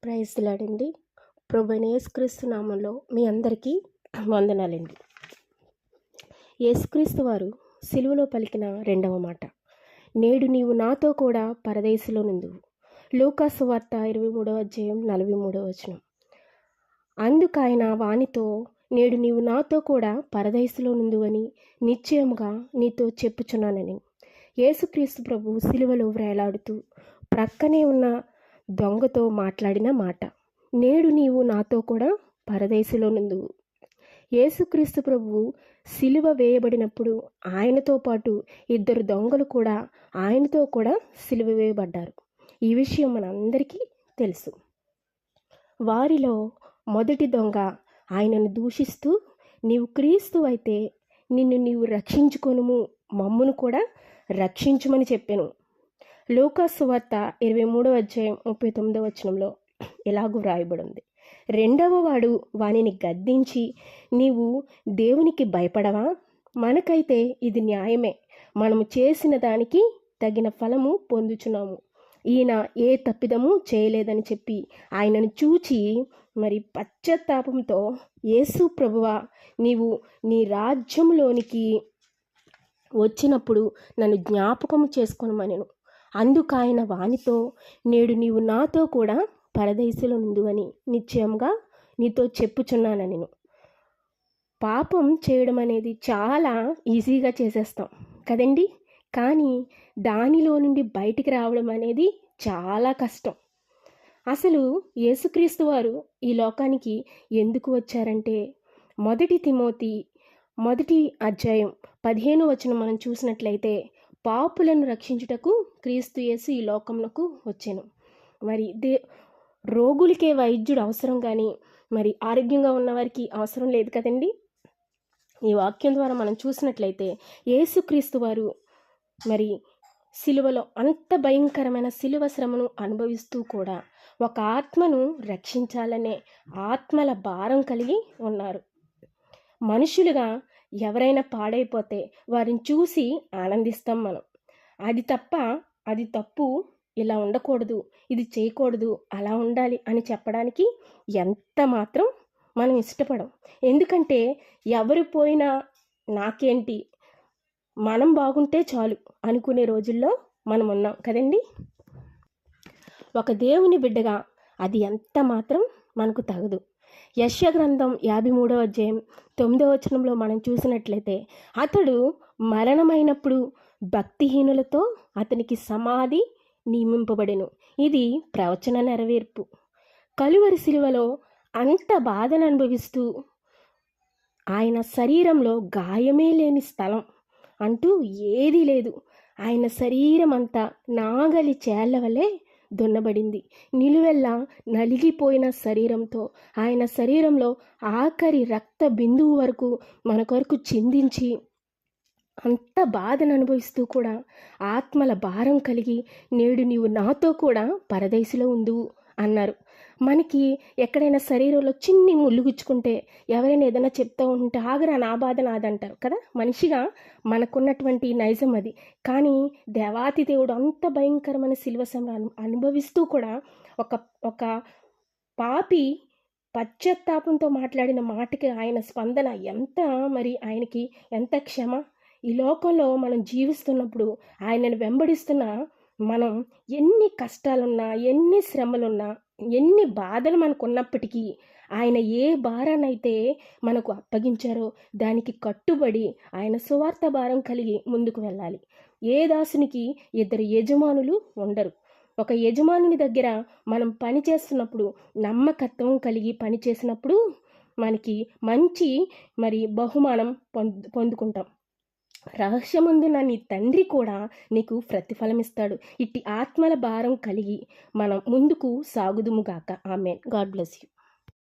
Praise లాడండి. ప్రభువైన యేసుక్రీస్తు నామంలో మీ అందరికీ వందనాలండి. యేసుక్రీస్తు వారు సిలువలో పలికిన రెండవ మాట, నేడు నీవు నాతో కూడా పరదేశంలో నుందువు. లూకాసు వార్త 23:43. అందుకాయన వానితో, నేడు నీవు నాతో కూడా పరదేశంలో నుందువని నిశ్చయముగా నీతో చెప్పుచున్నానని. యేసుక్రీస్తు ప్రభు సిలువలో వ్రేలాడుతూ ప్రక్కనే ఉన్న దొంగతో మాట్లాడిన మాట, నేడు నీవు నాతో కూడా పరదేశంలో నుందువు. యేసుక్రీస్తు ప్రభువు సిలువ వేయబడినప్పుడు ఆయనతో పాటు ఇద్దరు దొంగలు కూడా ఆయనతో కూడా సిలువ వేయబడ్డారు. ఈ విషయం మనందరికీ తెలుసు. వారిలో మొదటి దొంగ ఆయనను దూషిస్తూ, నీవు క్రీస్తు అయితే నిన్ను నీవు రక్షించుకొనుము, మమ్మును కూడా రక్షించుమని చెప్పెను. లూకాసు వార్త 23:39 ఇలాగూ వ్రాయబడింది. రెండవ వాడు వానిని గద్దించి, నీవు దేవునికి భయపడవా? మనకైతే ఇది న్యాయమే, మనము చేసిన దానికి తగిన ఫలము పొందుచున్నాము. ఈయన ఏ తప్పిదము చేయలేదని చెప్పి ఆయనను చూచి పశ్చాత్తాపంతో, యేసు ప్రభువా, నీవు నీ రాజ్యంలోనికి వచ్చినప్పుడు నన్ను జ్ఞాపకము చేసుకొనమనెను. అందుకాయన వానితో, నేడు నీవు నాతో కూడా పరదేశంలో నుందువని నిశ్చయంగా నీతో చెప్పుచున్నానెను. పాపం చేయడం అనేది చాలా ఈజీగా చేసేస్తాం కదండి, కానీ దానిలో నుండి బయటికి రావడం అనేది చాలా కష్టం. అసలు యేసుక్రీస్తు వారు ఈ లోకానికి ఎందుకు వచ్చారంటే, 1 తిమోతి 1:15 మనం చూసినట్లయితే, పాపులను రక్షించుటకు క్రీస్తు యేసు ఈ లోకమునకు వచ్చెను. రోగులకే వైద్యుడు అవసరం, కానీ ఆరోగ్యంగా ఉన్నవారికి అవసరం లేదు కదండి. ఈ వాక్యం ద్వారా మనం చూసినట్లయితే, యేసుక్రీస్తు వారు సిలువలో అంత భయంకరమైన సిలువ శ్రమను అనుభవిస్తూ కూడా ఒక ఆత్మను రక్షించాలనే ఆత్మల భారం కలిగి ఉన్నారు. మనుషులుగా ఎవరైనా పాడైపోతే వారిని చూసి ఆనందిస్తాం మనం. అది తప్పు, ఇలా ఉండకూడదు, ఇది చేయకూడదు, అలా ఉండాలి అని చెప్పడానికి ఎంత మాత్రం మనం ఇష్టపడం. ఎందుకంటే ఎవరు పోయినా నాకేంటి, మనం బాగుంటే చాలు అనుకునే రోజుల్లో మనం ఉన్నాం కదండి. ఒక దేవుని బిడ్డగా అది ఎంత మాత్రం మనకు తగదు. యెషయా గ్రంథం 53:9 మనం చూసినట్లయితే, అతడు మరణమైనప్పుడు భక్తిహీనులతో అతనికి సమాధి నియమింపబడెను. ఇది ప్రవచన నెరవేర్పు. కలువరి సిలువలో అంత బాధను అనుభవిస్తూ, ఆయన శరీరంలో గాయమే లేని స్థలం అంటూ ఏదీ లేదు. ఆయన శరీరం అంతా నాగలి చేళ్ల వలె దున్నబడింది. నిలువెల్లా నలిగిపోయిన శరీరంతో ఆయన శరీరంలో ఆఖరి రక్త బిందువు వరకు మన కొరకు చిందించి అంత బాధను అనుభవిస్తూ కూడా ఆత్మల భారం కలిగి, నేడు నీవు నాతో కూడా పరదేశంలో ఉందువు అన్నారు. మనకి ఎక్కడైనా శరీరంలో చిన్ని ముళ్ళు గుచ్చుకుంటే ఎవరైనా ఏదైనా చెప్తూ ఉంటే, ఆగరా నా బాధ నాదంటారు కదా. మనిషిగా మనకున్నటువంటి నైజం అది. కానీ దేవాతి దేవుడు అంత భయంకరమైన సిలువ శ్రమ అనుభవిస్తూ కూడా ఒక పాపి పశ్చాత్తాపంతో మాట్లాడిన మాటకి ఆయన స్పందన ఎంత, ఆయనకి ఎంత క్షమ. ఈ లోకంలో మనం జీవిస్తున్నప్పుడు ఆయనను వెంబడిస్తున్న మనం ఎన్ని కష్టాలున్నా, ఎన్ని శ్రమలున్నా, ఎన్ని బాధలు మనకు ఉన్నప్పటికీ ఆయన ఏ భారానైతే మనకు అప్పగించారో దానికి కట్టుబడి ఆయన సువార్త భారం కలిగి ముందుకు వెళ్ళాలి. ఏ దాసునికి 2 యజమానులు ఉండరు. ఒక యజమానుని దగ్గర మనం పని చేస్తున్నప్పుడు నమ్మకత్వం కలిగి పని చేసినప్పుడు మనకి మంచి బహుమానం పొందుకుంటాం. రహస్యమందున నీ తండ్రి కూడా నీకు ప్రతిఫలం ఇస్తాడు. ఇట్టి ఆత్మల భారం కలిగి మనం ముందుకు సాగుదుముగాక. ఆమేన్. God bless you.